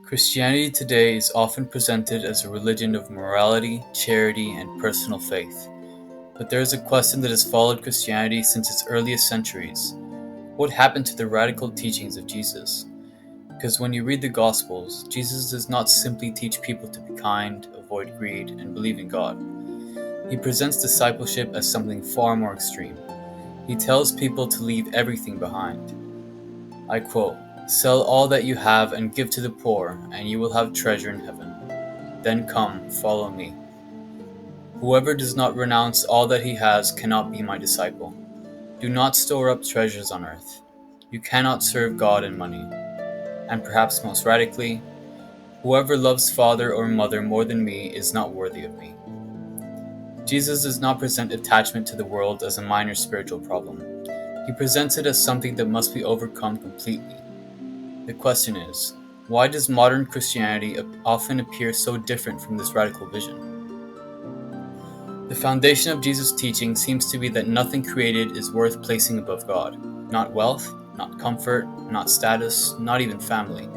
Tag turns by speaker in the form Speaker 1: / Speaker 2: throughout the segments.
Speaker 1: Christianity today is often presented as a religion of morality, charity, and personal faith. But there is a question that has followed Christianity since its earliest centuries. What happened to the radical teachings of Jesus? Because when you read the Gospels, Jesus does not simply teach people to be kind, avoid greed, and believe in God. He presents discipleship as something far more extreme. He tells people to leave everything behind. I quote, "Sell all that you have and give to the poor, and you will have treasure in heaven. Then come, follow me. Whoever does not renounce all that he has cannot be my disciple. Do not store up treasures on earth. You cannot serve God and money." And perhaps most radically, "Whoever loves father or mother more than me is not worthy of me." Jesus does not present attachment to the world as a minor spiritual problem. He presents it as something that must be overcome completely. The question is, why does modern Christianity often appear so different from this radical vision? The foundation of Jesus' teaching seems to be that nothing created is worth placing above God. Not wealth, not comfort, not status, not even family.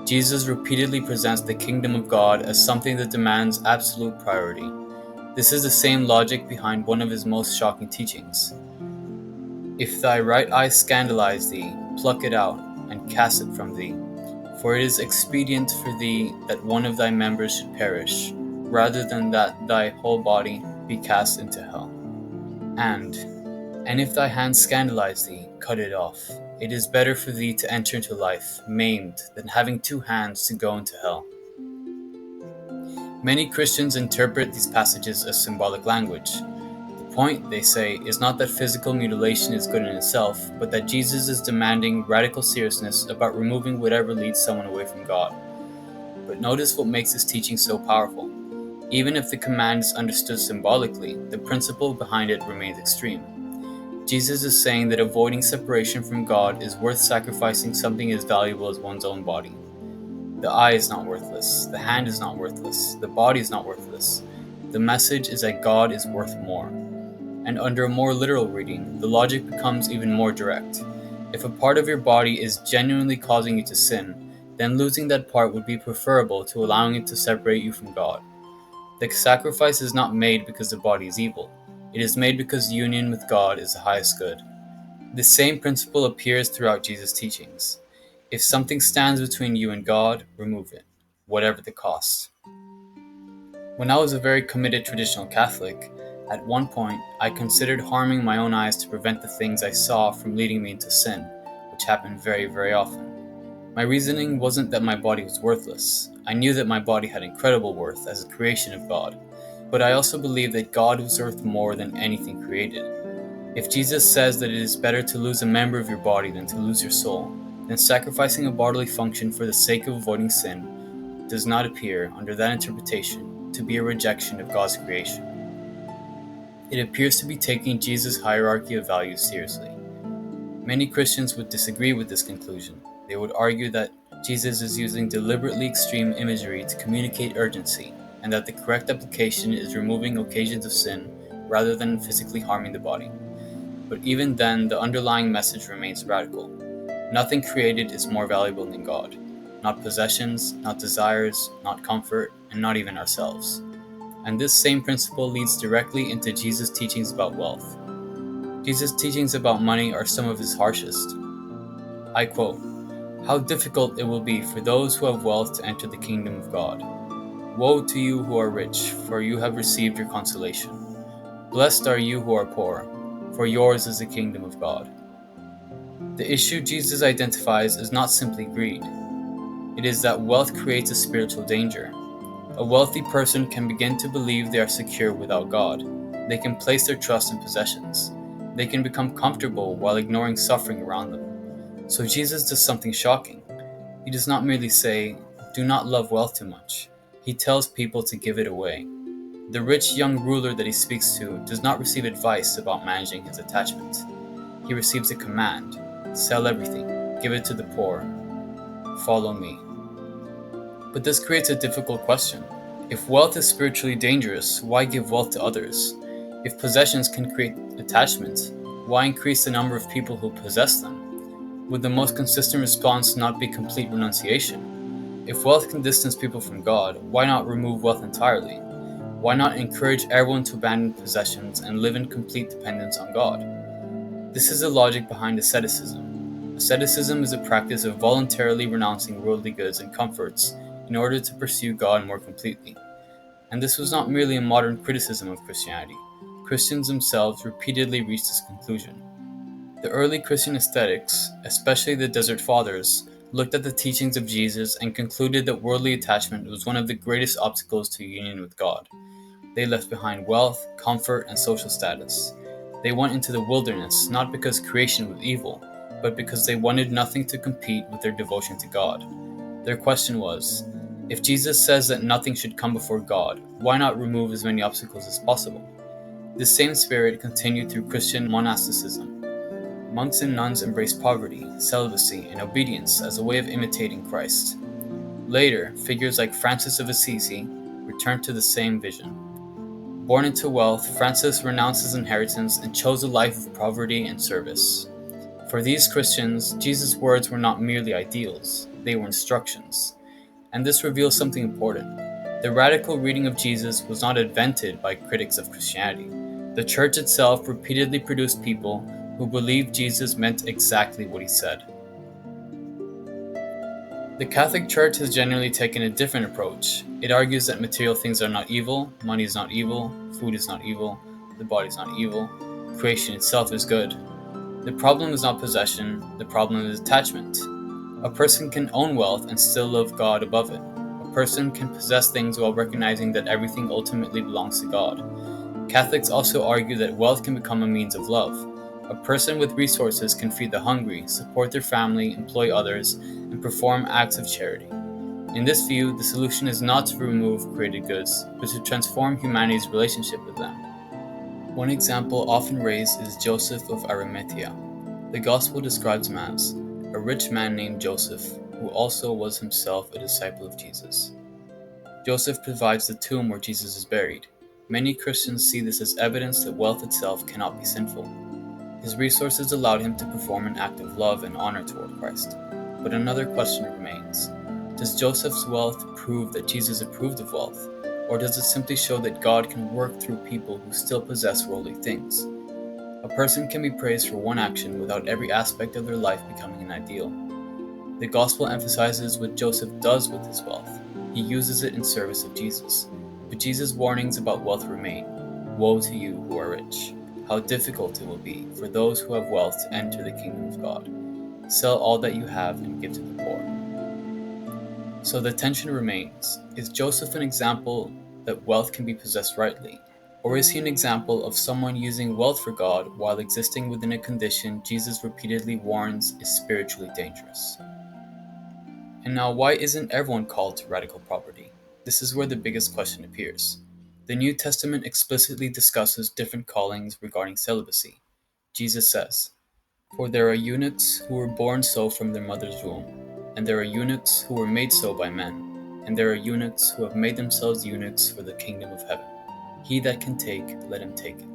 Speaker 1: Jesus repeatedly presents the kingdom of God as something that demands absolute priority. This is the same logic behind one of his most shocking teachings. "If thy right eye scandalize thee, pluck it out, and cast it from thee. For it is expedient for thee that one of thy members should perish, rather than that thy whole body be cast into hell." And if thy hand scandalize thee, cut it off. It is better for thee to enter into life maimed than having two hands to go into hell. Many Christians interpret these passages as symbolic language. The point, they say, is not that physical mutilation is good in itself, but that Jesus is demanding radical seriousness about removing whatever leads someone away from God. But notice what makes this teaching so powerful. Even if the command is understood symbolically, the principle behind it remains extreme. Jesus is saying that avoiding separation from God is worth sacrificing something as valuable as one's own body. The eye is not worthless, the hand is not worthless, the body is not worthless. The message is that God is worth more. And under a more literal reading, the logic becomes even more direct. If a part of your body is genuinely causing you to sin, then losing that part would be preferable to allowing it to separate you from God. The sacrifice is not made because the body is evil. It is made because union with God is the highest good. The same principle appears throughout Jesus' teachings. If something stands between you and God, remove it, whatever the cost. When I was a very committed traditional Catholic, at one point I considered harming my own eyes to prevent the things I saw from leading me into sin, which happened very, very often. My reasoning wasn't that my body was worthless. I knew that my body had incredible worth as a creation of God, but I also believed that God was worth more than anything created. If Jesus says that it is better to lose a member of your body than to lose your soul, then sacrificing a bodily function for the sake of avoiding sin does not appear, under that interpretation, to be a rejection of God's creation. It appears to be taking Jesus' hierarchy of values seriously. Many Christians would disagree with this conclusion. They would argue that Jesus is using deliberately extreme imagery to communicate urgency, and that the correct application is removing occasions of sin rather than physically harming the body. But even then, the underlying message remains radical. Nothing created is more valuable than God. Not possessions, not desires, not comfort, and not even ourselves. And this same principle leads directly into Jesus' teachings about wealth. Jesus' teachings about money are some of his harshest. I quote, "How difficult it will be for those who have wealth to enter the kingdom of God. Woe to you who are rich, for you have received your consolation. Blessed are you who are poor, for yours is the kingdom of God." The issue Jesus identifies is not simply greed. It is that wealth creates a spiritual danger. A wealthy person can begin to believe they are secure without God. They can place their trust in possessions. They can become comfortable while ignoring suffering around them. So Jesus does something shocking. He does not merely say, "Do not love wealth too much." He tells people to give it away. The rich young ruler that he speaks to does not receive advice about managing his attachment. He receives a command: sell everything, give it to the poor, follow me. But this creates a difficult question. If wealth is spiritually dangerous, why give wealth to others? If possessions can create attachment, why increase the number of people who possess them? Would the most consistent response not be complete renunciation? If wealth can distance people from God, why not remove wealth entirely? Why not encourage everyone to abandon possessions and live in complete dependence on God? This is the logic behind asceticism. Asceticism is a practice of voluntarily renouncing worldly goods and comforts in order to pursue God more completely. And this was not merely a modern criticism of Christianity. Christians themselves repeatedly reached this conclusion. The early Christian ascetics, especially the Desert Fathers, looked at the teachings of Jesus and concluded that worldly attachment was one of the greatest obstacles to union with God. They left behind wealth, comfort, and social status. They went into the wilderness not because creation was evil, but because they wanted nothing to compete with their devotion to God. Their question was, if Jesus says that nothing should come before God, why not remove as many obstacles as possible? This same spirit continued through Christian monasticism. Monks and nuns embraced poverty, celibacy, and obedience as a way of imitating Christ. Later, figures like Francis of Assisi returned to the same vision. Born into wealth, Francis renounced his inheritance and chose a life of poverty and service. For these Christians, Jesus' words were not merely ideals, they were instructions. And this reveals something important. The radical reading of Jesus was not invented by critics of Christianity. The church itself repeatedly produced people who believed Jesus meant exactly what he said. The Catholic Church has generally taken a different approach. It argues that material things are not evil, money is not evil, food is not evil, the body is not evil, creation itself is good. The problem is not possession, the problem is attachment. A person can own wealth and still love God above it. A person can possess things while recognizing that everything ultimately belongs to God. Catholics also argue that wealth can become a means of love. A person with resources can feed the hungry, support their family, employ others, and perform acts of charity. In this view, the solution is not to remove created goods, but to transform humanity's relationship with them. One example often raised is Joseph of Arimathea. The Gospel describes him as a rich man named Joseph, who also was himself a disciple of Jesus. Joseph provides the tomb where Jesus is buried. Many Christians see this as evidence that wealth itself cannot be sinful. His resources allowed him to perform an act of love and honor toward Christ. But another question remains. Does Joseph's wealth prove that Jesus approved of wealth? Or does it simply show that God can work through people who still possess worldly things? A person can be praised for one action without every aspect of their life becoming an ideal. The Gospel emphasizes what Joseph does with his wealth. He uses it in service of Jesus. But Jesus' warnings about wealth remain. Woe to you who are rich. How difficult it will be for those who have wealth to enter the kingdom of God. Sell all that you have and give to the poor. So the tension remains. Is Joseph an example that wealth can be possessed rightly? Or is he an example of someone using wealth for God while existing within a condition Jesus repeatedly warns is spiritually dangerous? And now, why isn't everyone called to radical poverty? This is where the biggest question appears. The New Testament explicitly discusses different callings regarding celibacy. Jesus says, "For there are eunuchs who were born so from their mother's womb, and there are eunuchs who were made so by men, and there are eunuchs who have made themselves eunuchs for the kingdom of heaven. He that can take, let him take it."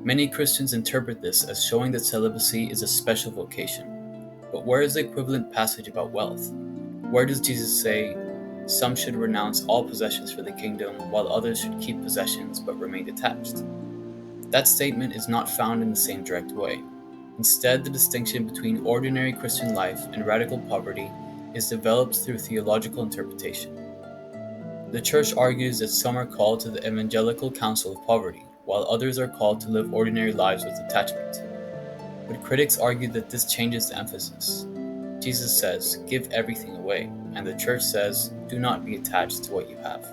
Speaker 1: Many Christians interpret this as showing that celibacy is a special vocation. But where is the equivalent passage about wealth? Where does Jesus say, some should renounce all possessions for the kingdom, while others should keep possessions but remain detached? That statement is not found in the same direct way. Instead, the distinction between ordinary Christian life and radical poverty is developed through theological interpretation. The Church argues that some are called to the evangelical counsel of poverty, while others are called to live ordinary lives with attachment. But critics argue that this changes the emphasis. Jesus says, "Give everything away," and the Church says, "Do not be attached to what you have."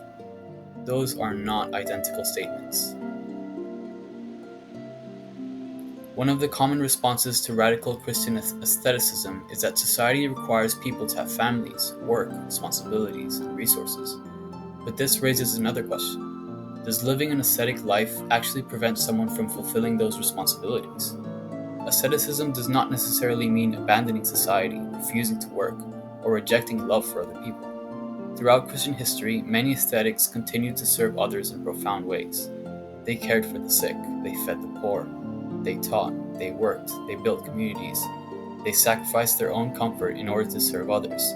Speaker 1: Those are not identical statements. One of the common responses to radical Christian asceticism is that society requires people to have families, work, responsibilities, and resources. But this raises another question. Does living an ascetic life actually prevent someone from fulfilling those responsibilities? Asceticism does not necessarily mean abandoning society, refusing to work, or rejecting love for other people. Throughout Christian history, many ascetics continued to serve others in profound ways. They cared for the sick, they fed the poor, they taught, they worked, they built communities, they sacrificed their own comfort in order to serve others.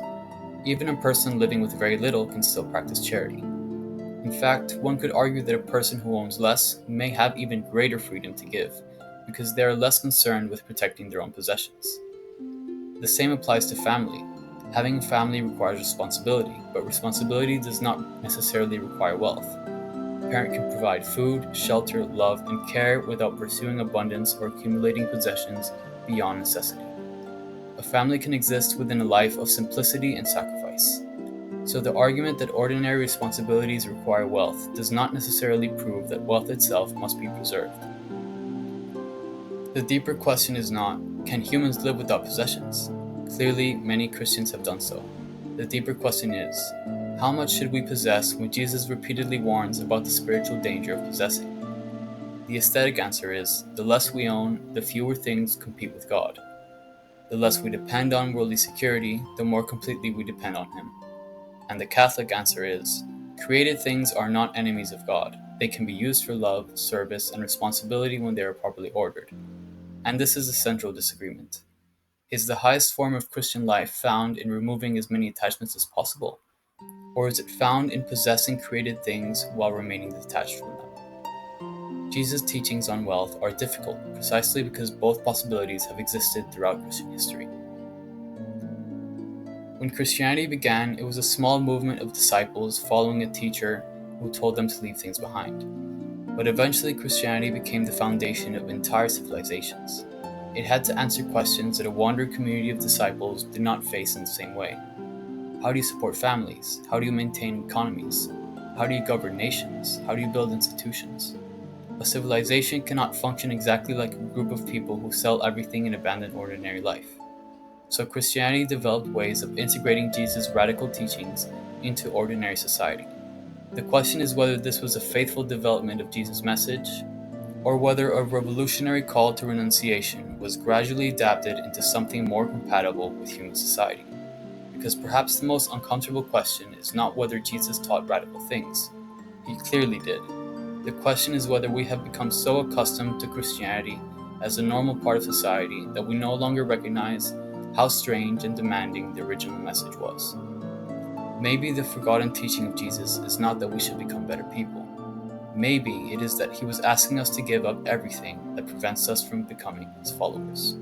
Speaker 1: Even a person living with very little can still practice charity. In fact, one could argue that a person who owns less may have even greater freedom to give, because they are less concerned with protecting their own possessions. The same applies to family. Having a family requires responsibility, but responsibility does not necessarily require wealth. A parent can provide food, shelter, love, and care without pursuing abundance or accumulating possessions beyond necessity. A family can exist within a life of simplicity and sacrifice. So the argument that ordinary responsibilities require wealth does not necessarily prove that wealth itself must be preserved. The deeper question is not, can humans live without possessions? Clearly, many Christians have done so. The deeper question is, how much should we possess when Jesus repeatedly warns about the spiritual danger of possessing? The aesthetic answer is, the less we own, the fewer things compete with God. The less we depend on worldly security, the more completely we depend on Him. And the Catholic answer is, created things are not enemies of God. They can be used for love, service, and responsibility when they are properly ordered. And this is a central disagreement. Is the highest form of Christian life found in removing as many attachments as possible? Or is it found in possessing created things while remaining detached from them? Jesus' teachings on wealth are difficult precisely because both possibilities have existed throughout Christian history. When Christianity began, it was a small movement of disciples following a teacher who told them to leave things behind. But eventually, Christianity became the foundation of entire civilizations. It had to answer questions that a wandering community of disciples did not face in the same way. How do you support families? How do you maintain economies? How do you govern nations? How do you build institutions? A civilization cannot function exactly like a group of people who sell everything and abandon ordinary life. So Christianity developed ways of integrating Jesus' radical teachings into ordinary society. The question is whether this was a faithful development of Jesus' message, or whether a revolutionary call to renunciation was gradually adapted into something more compatible with human society. Because perhaps the most uncomfortable question is not whether Jesus taught radical things. He clearly did. The question is whether we have become so accustomed to Christianity as a normal part of society that we no longer recognize how strange and demanding the original message was. Maybe the forgotten teaching of Jesus is not that we should become better people. Maybe it is that He was asking us to give up everything that prevents us from becoming His followers.